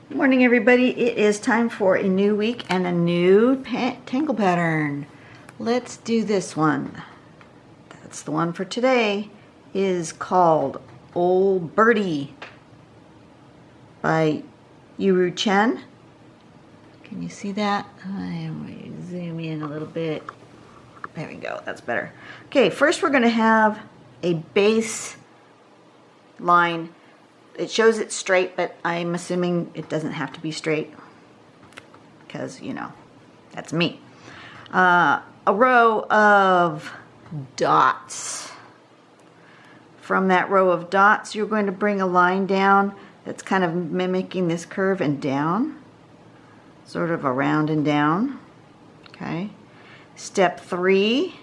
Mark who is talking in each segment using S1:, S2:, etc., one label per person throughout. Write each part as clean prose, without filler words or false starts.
S1: Good morning, everybody. It is time for a new week and a new tangle pattern. Let's do this one. That's the one for today. Is called Ol-Birdee by Yuru Chen. Can you see that? I'm going to zoom in a little bit. There we go. That's better. Okay, first we're going to have a base line. It shows it straight, but I'm assuming it doesn't have to be straight because, you know, that's me. A row of dots. From that row of dots, you're going to bring a line down that's kind of mimicking this curve and down, sort of around and down. Okay. Step 3,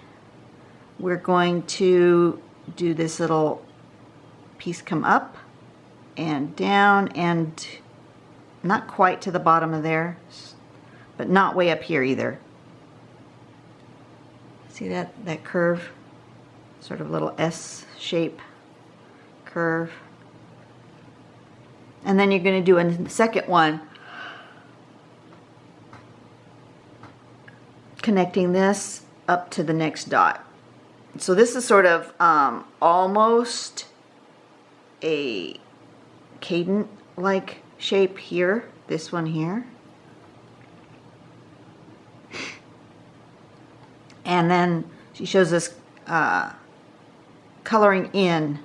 S1: we're going to do this little piece come up and down and not quite to the bottom of there, but not way up here either. See that curve? Sort of little S shape curve. And then you're going to do a second one connecting this up to the next dot. So this is sort of almost a cadent like shape here, this one here, and then she shows us coloring in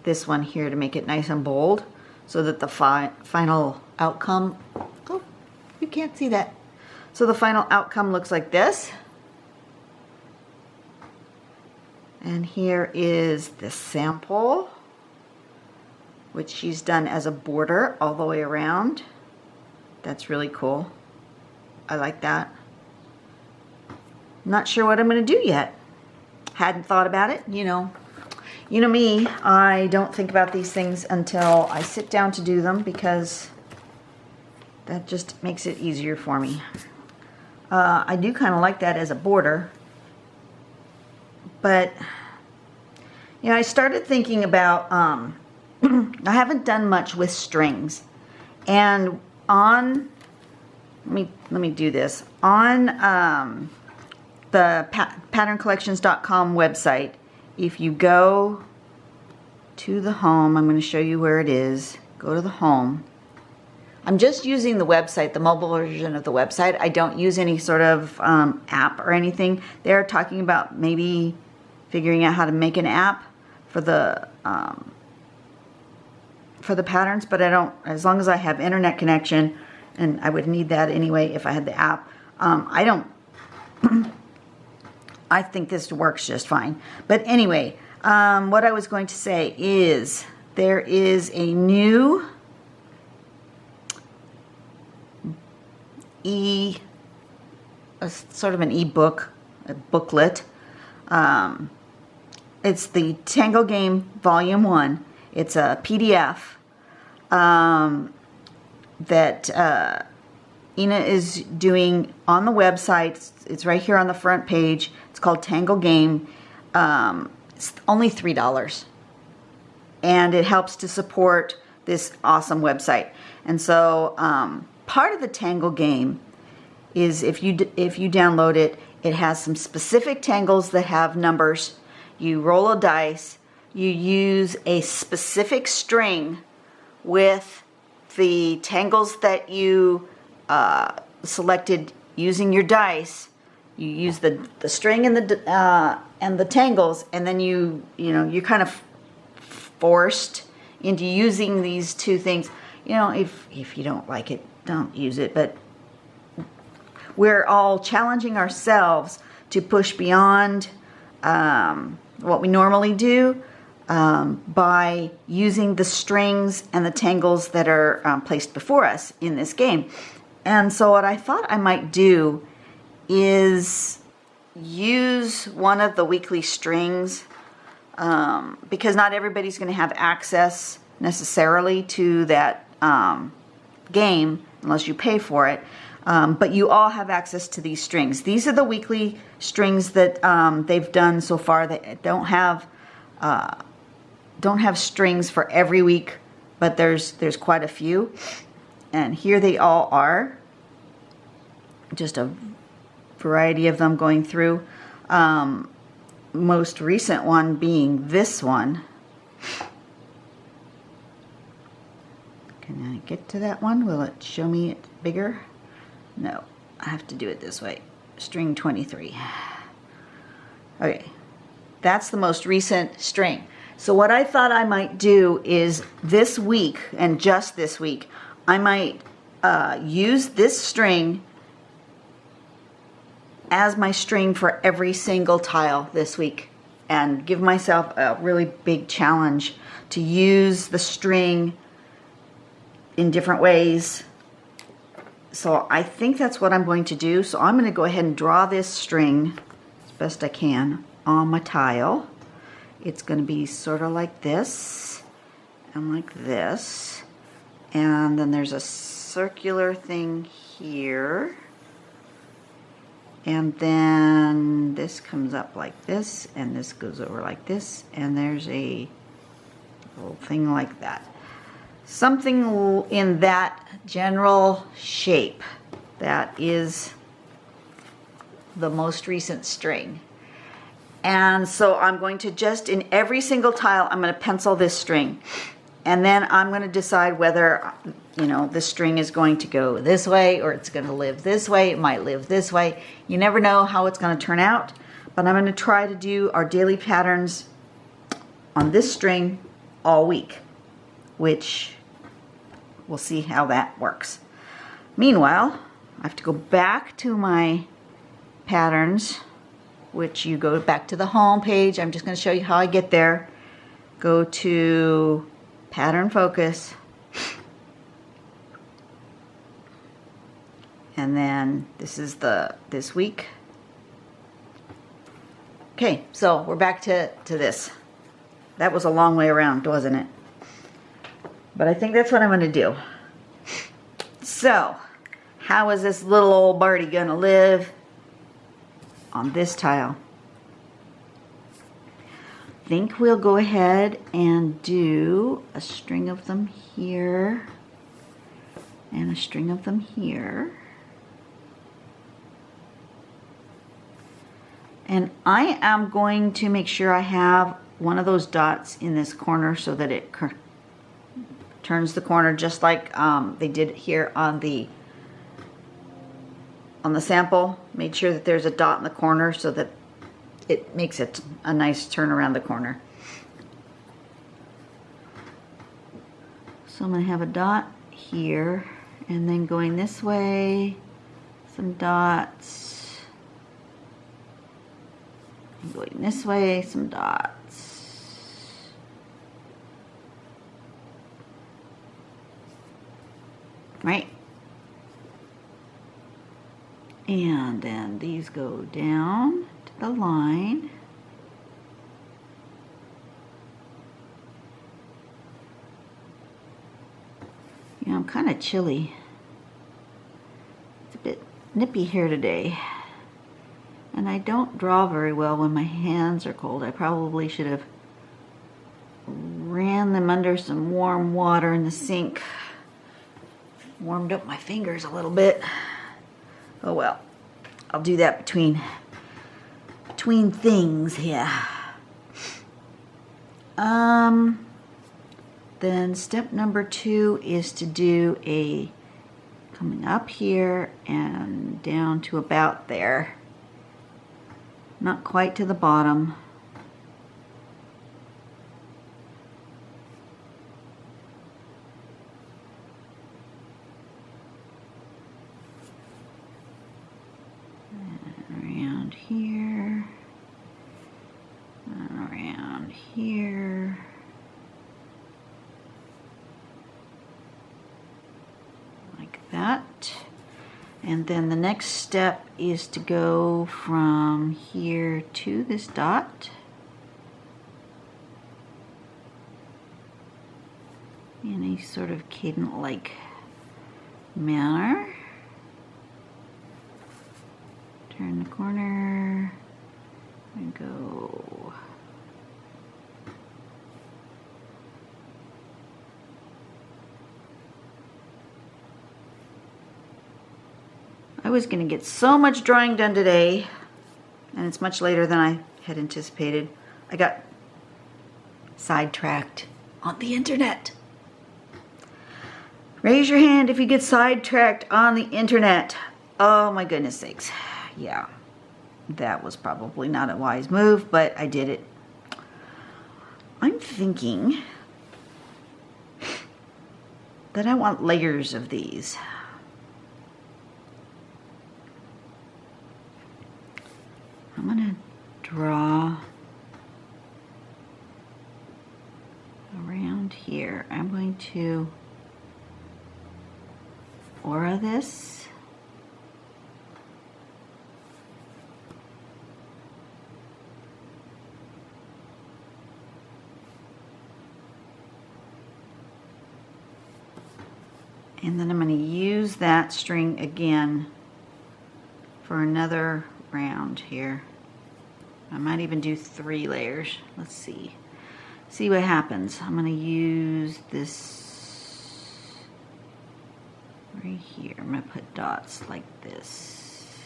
S1: this one here to make it nice and bold so that the final outcome, oh, you can't see that, so the final outcome looks like this. And here is the sample, which she's done as a border all the way around. That's really cool. I like that. Not sure what I'm going to do yet. Hadn't thought about it. You know me, I don't think about these things until I sit down to do them because that just makes it easier for me. I do kind of like that as a border, but you know, I started thinking about I haven't done much with strings, and on let me do this on the patterncollections.com website. If you go to the home, I'm going to show you where it is. Go to the home. I'm just using the website, the mobile version of the website. I don't use any sort of app or anything. They're talking about maybe figuring out how to make an app for the patterns, but I don't, as long as I have internet connection, and I would need that anyway if I had the app. I don't, I think this works just fine. But anyway, what I was going to say is there is a new sort of an ebook, a booklet. It's the Tangle Game Volume 1. It's a PDF that Ina is doing on the website. It's right here on the front page. It's called Tangle Game. It's only $3. And it helps to support this awesome website. And so part of the Tangle Game is if you download it, it has some specific tangles that have numbers. You roll a dice. You use a specific string with the tangles that you selected using your dice. You use the string and the tangles, and then you're kind of forced into using these two things. You know, if you don't like it, don't use it. But we're all challenging ourselves to push beyond what we normally do by using the strings and the tangles that are placed before us in this game. And so what I thought I might do is use one of the weekly strings because not everybody's going to have access necessarily to that game unless you pay for it. But you all have access to these strings. These are the weekly strings that they've done so far. They don't have strings for every week, but there's quite a few. And here they all are. Just a variety of them going through. Most recent one being this one. Can I get to that one? Will it show me it bigger? No, I have to do it this way. String 23. Okay, that's the most recent string. So what I thought I might do is this week, and just this week, I might use this string as my string for every single tile this week, and give myself a really big challenge to use the string in different ways. So I think that's what I'm going to do. So I'm going to go ahead and draw this string as best I can on my tile. It's going to be sort of like this and like this, and then there's a circular thing here, and then this comes up like this, and this goes over like this, and there's a little thing like that. Something in that general shape. That is the most recent string. And so I'm going to just, in every single tile, I'm going to pencil this string. And then I'm going to decide whether, you know, the string is going to go this way or it's going to live this way. It might live this way. You never know how it's going to turn out. But I'm going to try to do our daily patterns on this string all week, which we'll see how that works. Meanwhile, I have to go back to my patterns, which you go back to the home page. I'm just going to show you how I get there. Go to pattern focus, and then this is this week. Okay, so we're back to this. That was a long way around, wasn't it? But I think that's what I'm going to do. So, how is this little old birdie going to live on this tile? I think we'll go ahead and do a string of them here and a string of them here. And I am going to make sure I have one of those dots in this corner so that it turns the corner, just like they did here on the sample. Made sure that there's a dot in the corner so that it makes it a nice turn around the corner. So I'm going to have a dot here, and then going this way, some dots, and going this way, some dots. Right? And then these go down to the line. You know, I'm kind of chilly. It's a bit nippy here today. And I don't draw very well when my hands are cold. I probably should have ran them under some warm water in the sink. Warmed up my fingers a little bit. Oh well, I'll do that between things here. Then step number 2 is to do a coming up here and down to about there. Not quite to the bottom. Around here. And around here. Like that. And then the next step is to go from here to this dot. In a sort of cadent-like manner. Turn the corner and go. I was going to get so much drawing done today, and it's much later than I had anticipated. I got sidetracked on the internet. Raise your hand if you get sidetracked on the internet. Oh my goodness sakes. Yeah, that was probably not a wise move, but I did it. I'm thinking that I want layers of these. I'm going to draw around here. I'm going to aura this. And then I'm going to use that string again for another round here. I might even do 3 layers. Let's see. See what happens. I'm going to use this right here. I'm going to put dots like this.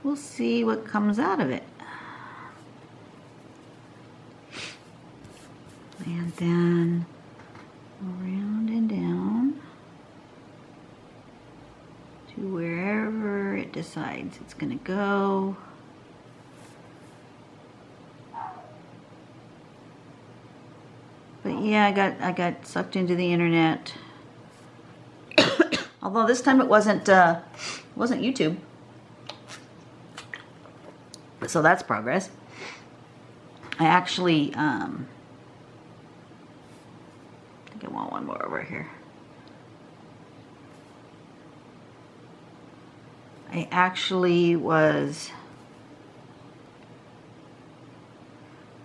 S1: We'll see what comes out of it. And then around and down to wherever it decides it's going to go. But yeah, I got sucked into the internet. Although this time it wasn't YouTube. So that's progress. I actually I think I want one more over here. I actually was,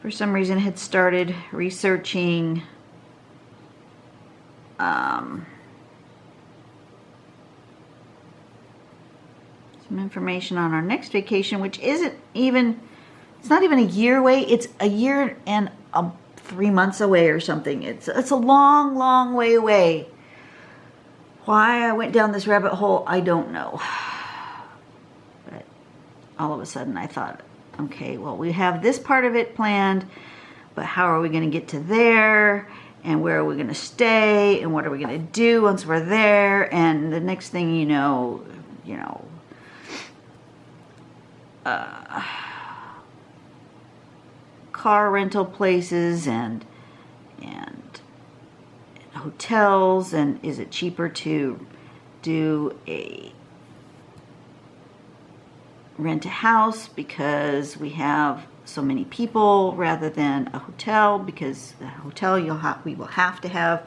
S1: for some reason, had started researching some information on our next vacation, which isn't even, it's not even a year away. It's a year and 3 months away or something. It's a long, long way away. Why I went down this rabbit hole, I don't know. But all of a sudden I thought, okay, well, we have this part of it planned, but how are we going to get to there? And where are we going to stay? And what are we going to do once we're there? And the next thing you know, car rental places and hotels, and is it cheaper to rent a house because we have so many people rather than a hotel, because the hotel we will have to have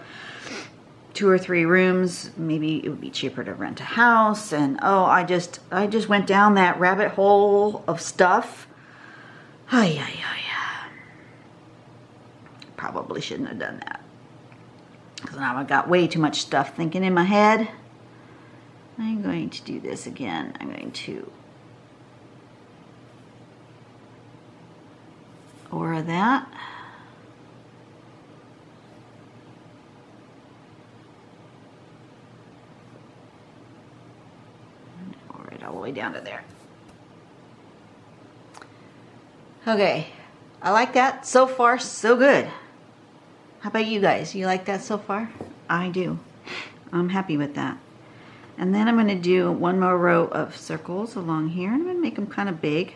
S1: 2 or 3 rooms. Maybe it would be cheaper to rent a house. And I just went down that rabbit hole of stuff. Probably shouldn't have done that, because now I've got way too much stuff thinking in my head. I'm going to do this again. I'm going to aura that. Aura it all the way down to there. Okay, I like that. So far, so good. How about you guys? You like that so far? I do. I'm happy with that. And then I'm going to do one more row of circles along here. I'm going to make them kind of big.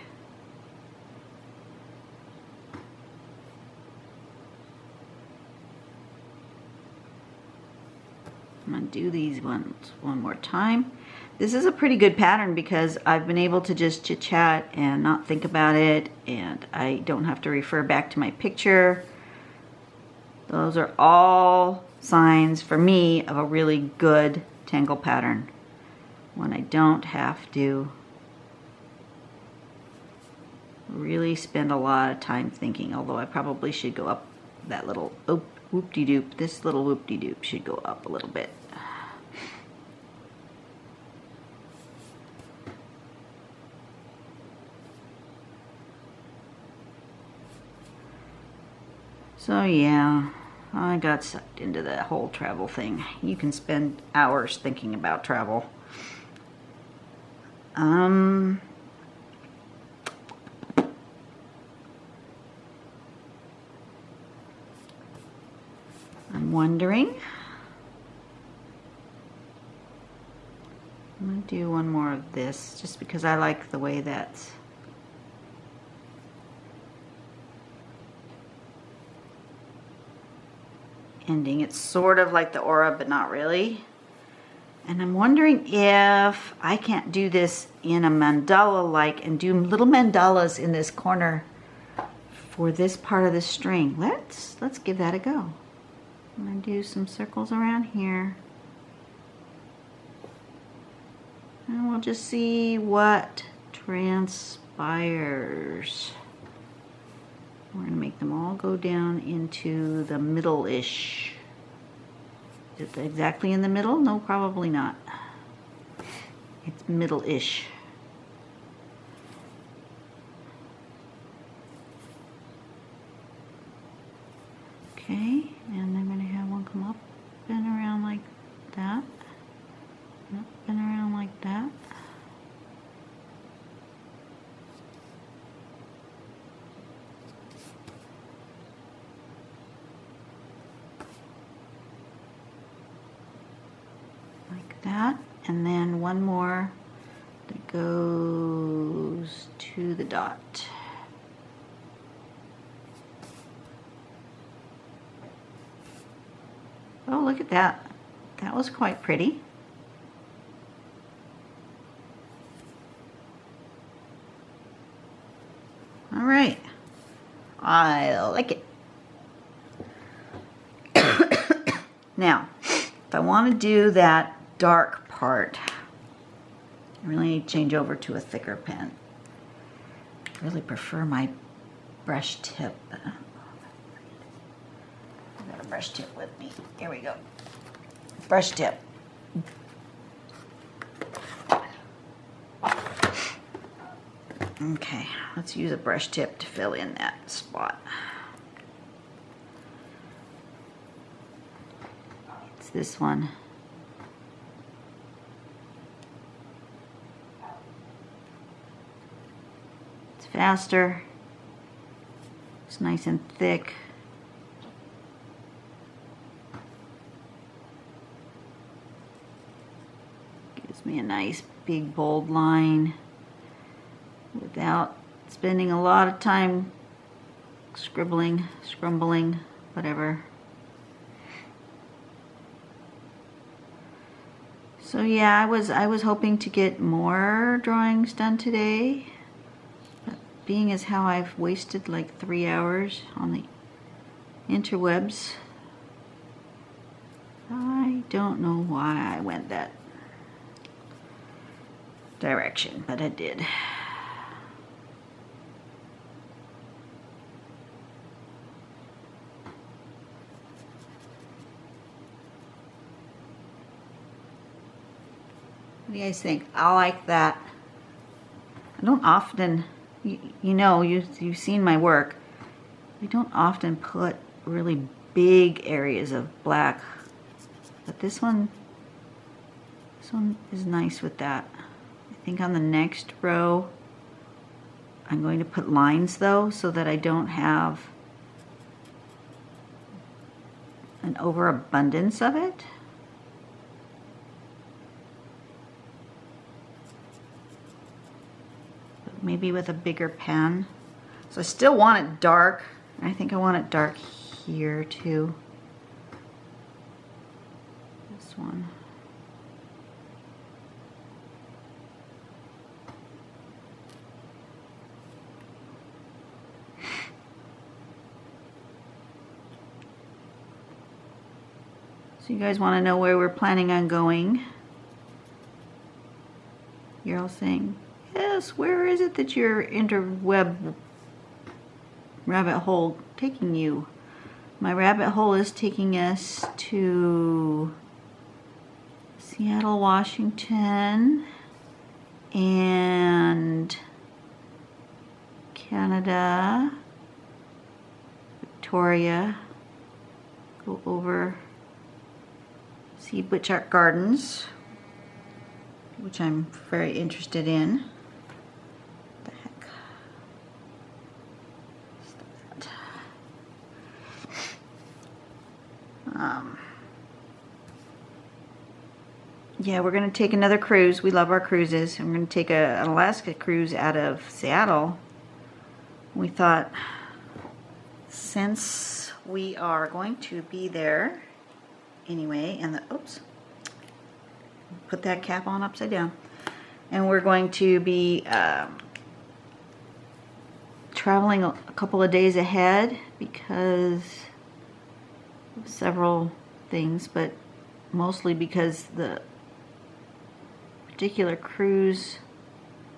S1: I'm going to do these ones one more time. This is a pretty good pattern because I've been able to just chit-chat and not think about it, and I don't have to refer back to my picture. Those are all signs for me of a really good tangle pattern, when I don't have to really spend a lot of time thinking, although I probably should go up that little whoop-de-doop. This little whoop-de-doop should go up a little bit. So yeah, I got sucked into that whole travel thing. You can spend hours thinking about travel. I'm wondering. I'm going to do one more of this just because I like the way that's ending. It's sort of like the aura, but not really. And I'm wondering if I can't do this in a mandala-like and do little mandalas in this corner for this part of the string. Let's give that a go. I'm going to do some circles around here. And we'll just see what transpires. We're going to make them all go down into the middle-ish. Is it exactly in the middle? No, probably not. It's middle-ish. Okay, and I'm going to have one come up and around like that. Up and around like that. Like that. And then one more that goes to the dot. Oh, look at that. That was quite pretty. All right. I like it. Now, if I want to do that dark part, I really need to change over to a thicker pen. I really prefer my brush tip. I've got a brush tip with me. Here we go. Brush tip. Okay, let's use a brush tip to fill in that spot. It's this one. It's faster. It's nice and thick. Gives me a nice big bold line without spending a lot of time scribbling, scrumbling, whatever. So yeah, I was hoping to get more drawings done today, but being as how I've wasted like 3 hours on the interwebs, I don't know why I went that direction, but I did. What do you guys think? I like that. I don't often, you know, you've seen my work. I don't often put really big areas of black, but this one is nice with that. I think on the next row, I'm going to put lines though, so that I don't have an overabundance of it. Maybe with a bigger pen. So I still want it dark. I think I want it dark here too. This one. So you guys want to know where we're planning on going? You're all saying, yes, where is it that your interweb rabbit hole taking you? My rabbit hole is taking us to Seattle, Washington, and Canada, Victoria, go over, see Butch Art Gardens, which I'm very interested in. What the heck? Stop that. Yeah, we're going to take another cruise. We love our cruises. I'm going to take an Alaska cruise out of Seattle. We thought, since we are going to be there anyway, and the, oops, put that cap on upside down, and we're going to be traveling a couple of days ahead because of several things, but mostly because the particular cruise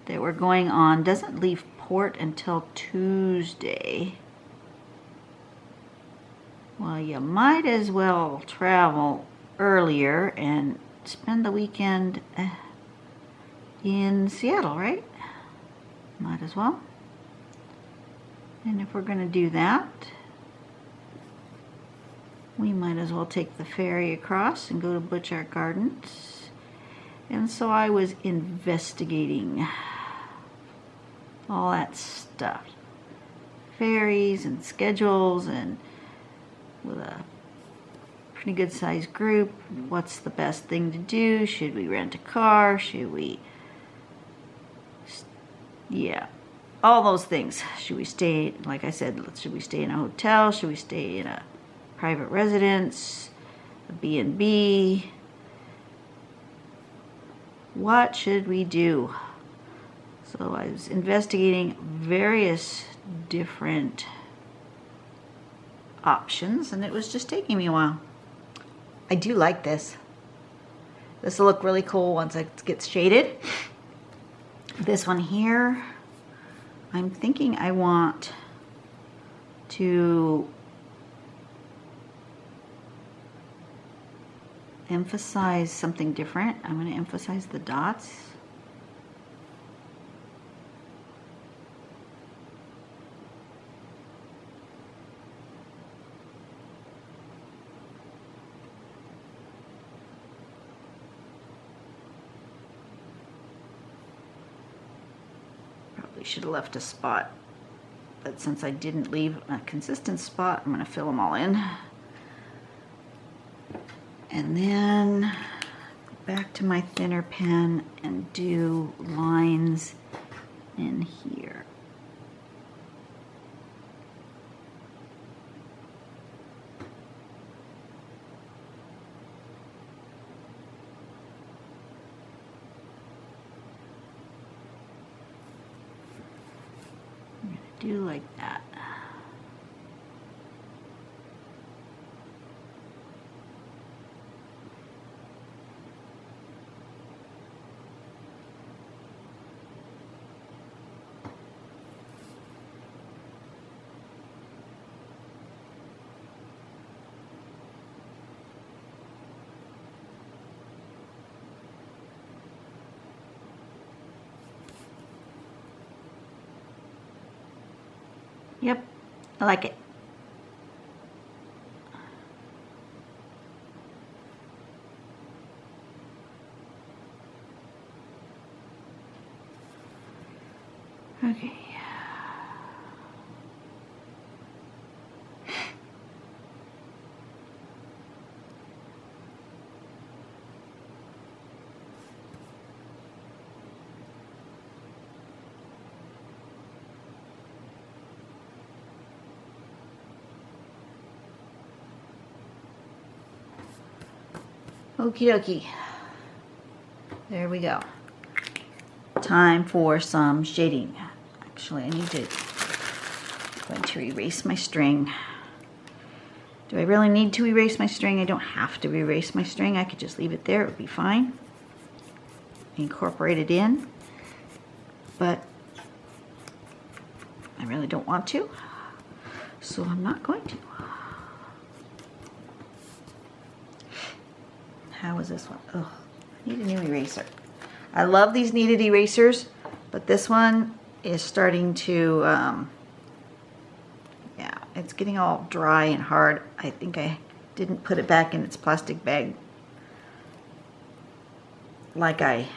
S1: that we're going on doesn't leave port until Tuesday. Well, you might as well travel earlier and spend the weekend in Seattle, right? Might as well. And if we're going to do that, we might as well take the ferry across and go to Butch Art Gardens. And so I was investigating all that stuff. Ferries and schedules, and with a pretty good sized group, what's the best thing to do? Should we rent a car? Should we, yeah, all those things. Should we stay, like I said, should we stay in a hotel? Should we stay in a private residence, a B&B? What should we do? So I was investigating various different options, and it was just taking me a while. I do like this. This will look really cool once it gets shaded. This one here, I'm thinking I want to emphasize something different. I'm going to emphasize the dots. Probably should have left a spot, but since I didn't leave a consistent spot, I'm going to fill them all in. And then go back to my thinner pen and do lines in here. I'm going to do like that. Yep, I like it. Okay. Okie dokie. There we go. Time for some shading. Actually, I'm going to erase my string. Do I really need to erase my string? I don't have to erase my string. I could just leave it there. It would be fine. Incorporate it in. But I really don't want to. So I'm not going to. How is this one? Oh, I need a new eraser. I love these kneaded erasers, but this one is starting to, yeah, it's getting all dry and hard. I think I didn't put it back in its plastic bag like I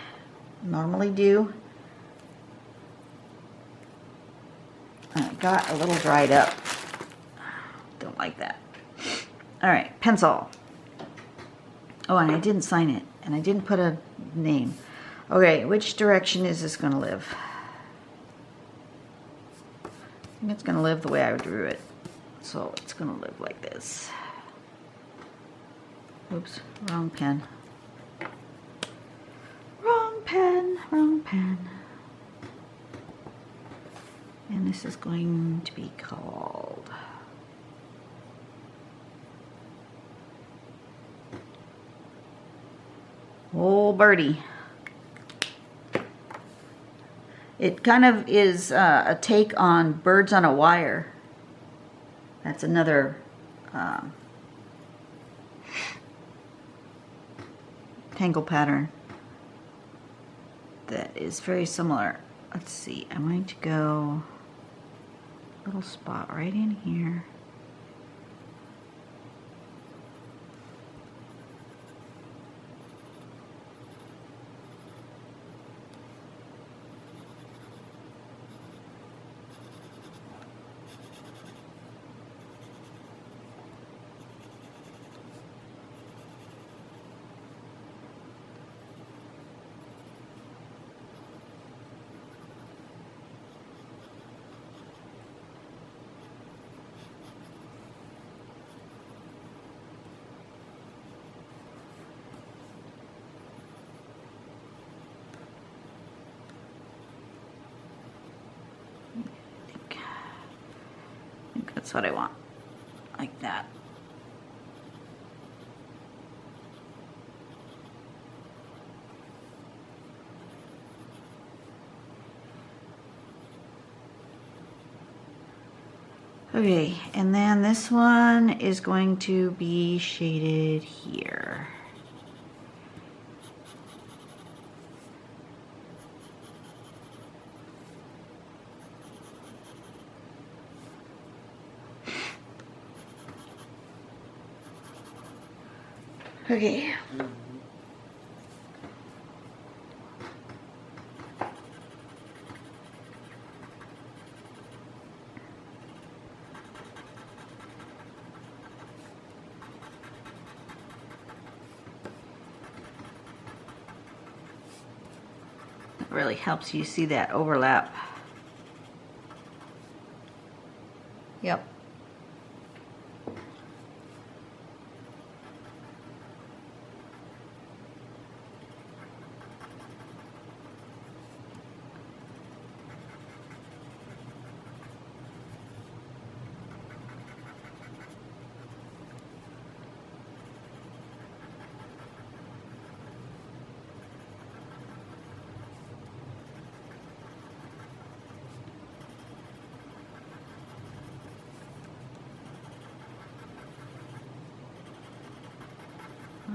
S1: normally do. And it got a little dried up. Don't like that. All right, pencil. Oh, and I didn't sign it, and I didn't put a name. Okay, which direction is this going to live? I think it's going to live the way I drew it. So it's going to live like this. Oops, wrong pen. Wrong pen, wrong pen. And this is going to be called Ol-Birdee. It kind of is a take on Birds on a Wire. That's another tangle pattern that is very similar. Let's see, I'm going to go a little spot right in here. That's what I want, like that. Okay, and then this one is going to be shaded here. Okay. It really helps you see that overlap. Yep.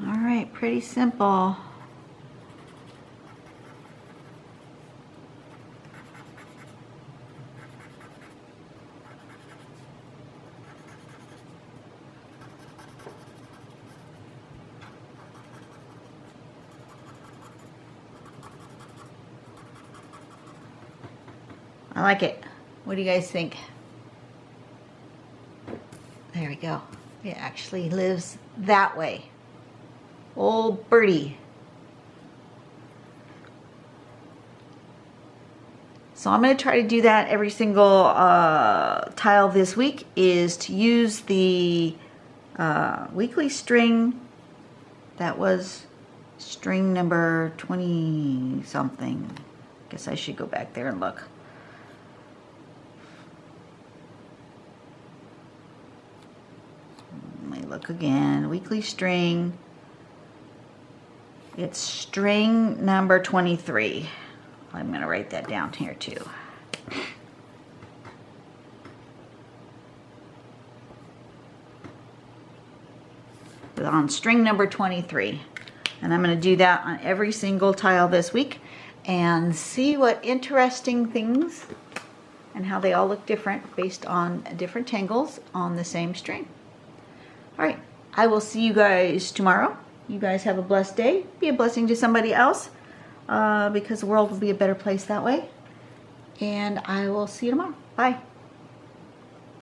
S1: Alright, pretty simple. I like it. What do you guys think? There we go. It actually lives that way. Ol-Birdee. So I'm going to try to do that every single tile this week, is to use the weekly string. That was string number 20 something. Guess I should go back there and look. Let me look again. Weekly string. It's string number 23. I'm going to write that down here too. On string number 23. And I'm going to do that on every single tile this week and see what interesting things and how they all look different based on different tangles on the same string. All right, I will see you guys tomorrow. You guys have a blessed day. Be a blessing to somebody else, because the world will be a better place that way. And I will see you tomorrow. Bye.